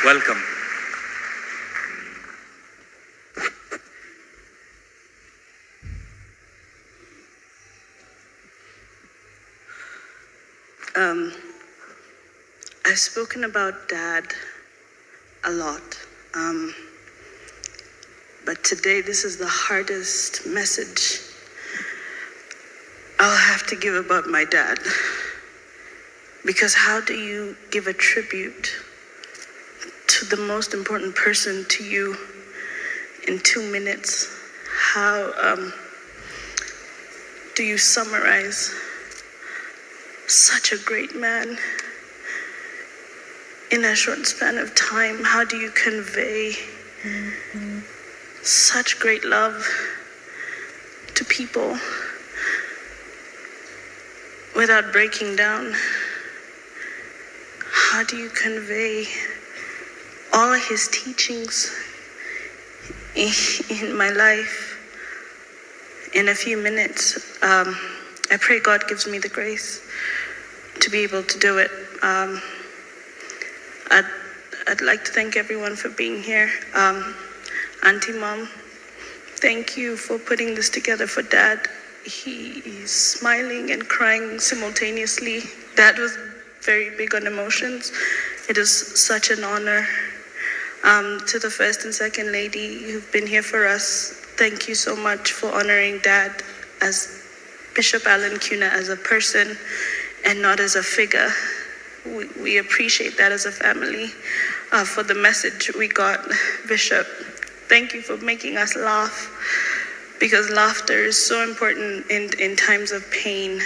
Welcome. I've spoken about Dad a lot, but today this is the hardest message I'll have to give about my dad. Because how do you give a tribute to the most important person to you in 2 minutes? How do you summarize such a great man in a short span of time? How do you convey such great love to people without breaking down? How do you convey all of his teachings in my life in a few minutes? I pray God gives me the grace to be able to do it. I'd like to thank everyone for being here. Auntie Mom, thank you for putting this together for Dad. He's smiling and crying simultaneously. Dad was very big on emotions. It is such an honor. To the first and second lady who've been here for us, thank you so much for honoring Dad as Bishop Allan Kiuna, as a person and not as a figure. We appreciate that as a family. For the message we got, Bishop, thank you for making us laugh, because laughter is so important in times of pain.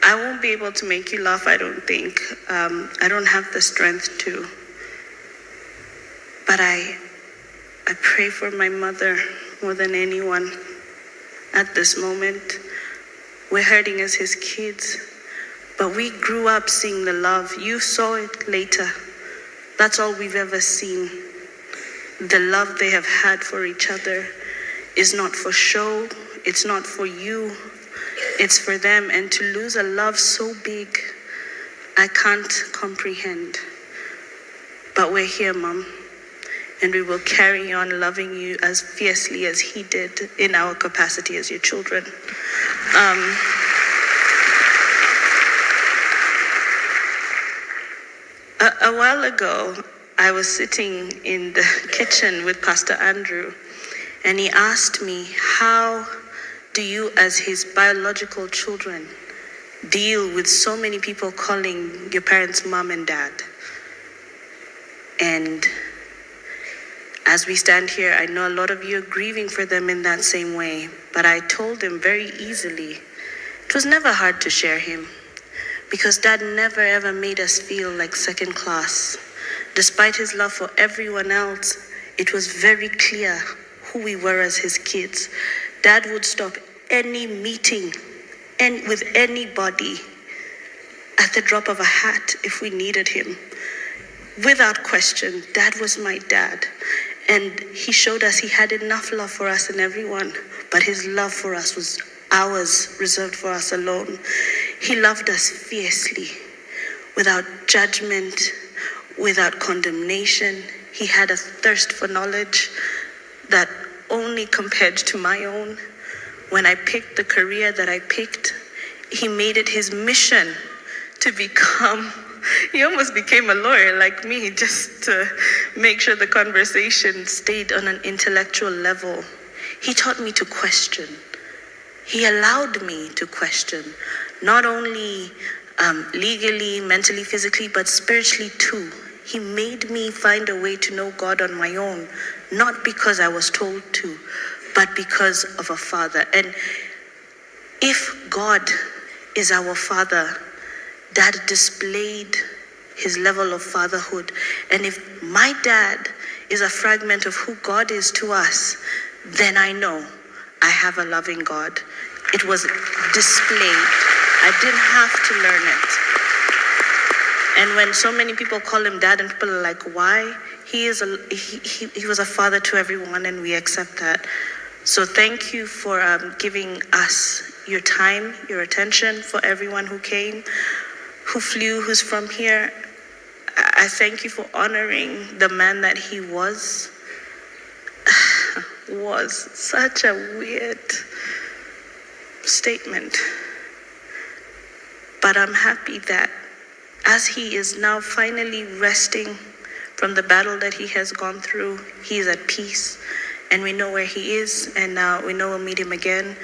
I won't be able to make you laugh, I don't think. I don't have the strength to. But I pray for my mother more than anyone at this moment. We're hurting as his kids, but we grew up seeing the love. You saw it later. That's all we've ever seen. The love they have had for each other is not for show. It's not for you. It's for them. And to lose a love so big, I can't comprehend. But we're here, Mom. And we will carry on loving you as fiercely as he did in our capacity as your children. A while ago, I was sitting in the kitchen with Pastor Andrew, and he asked me, how do you as his biological children deal with so many people calling your parents mom and dad? And as we stand here, I know a lot of you are grieving for them in that same way, but I told him very easily, it was never hard to share him, because Dad never ever made us feel like second class. Despite his love for everyone else, it was very clear who we were as his kids. Dad would stop any meeting and with anybody at the drop of a hat if we needed him. Without question, Dad was my dad. And he showed us he had enough love for us and everyone, but his love for us was ours, reserved for us alone. He loved us fiercely, without judgment, without condemnation. He had a thirst for knowledge that only compared to my own. When I picked the career that I picked, he made it his mission to become, he almost became a lawyer like me, just to make sure the conversation stayed on an intellectual level. He taught me to question. He allowed me to question, not only legally, mentally, physically, but spiritually too. He made me find a way to know God on my own, not because I was told to, but because of a father. And if God is our father, Dad displayed his level of fatherhood. And if my dad is a fragment of who God is to us, then I know I have a loving God. It was displayed. I didn't have to learn it. And when so many people call him dad and people are like, why? He was a father to everyone, and we accept that. So thank you for giving us your time, your attention, for everyone who came, who flew, who's from here. I thank you for honoring the man that he was. Was such a weird statement. But I'm happy that as he is now finally resting from the battle that he has gone through, he is at peace. And we know where he is, and we know we'll meet him again.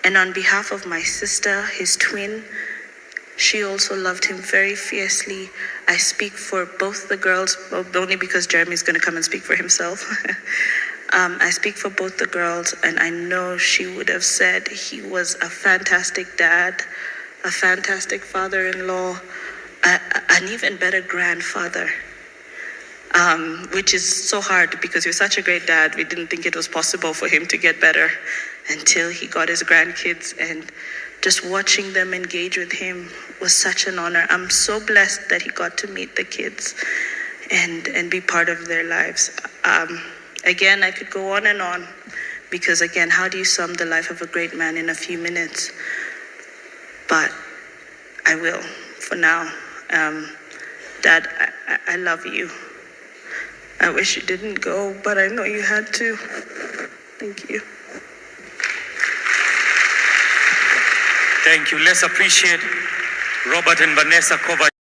And on behalf of my sister, his twin, she also loved him very fiercely. I speak for both the girls, well, only because Jeremy's going to come and speak for himself. I speak for both the girls, and I know she would have said he was a fantastic dad, a fantastic father-in-law, an even better grandfather, which is so hard because he was such a great dad. We didn't think it was possible for him to get better until he got his grandkids, and just watching them engage with him was such an honor. I'm so blessed that he got to meet the kids and be part of their lives. Again, I could go on, because again, how do you sum the life of a great man in a few minutes? But I will for now. Dad, I love you. I wish you didn't go, but I know you had to. Thank you. Thank you. Let's appreciate Robert and Vanessa cover.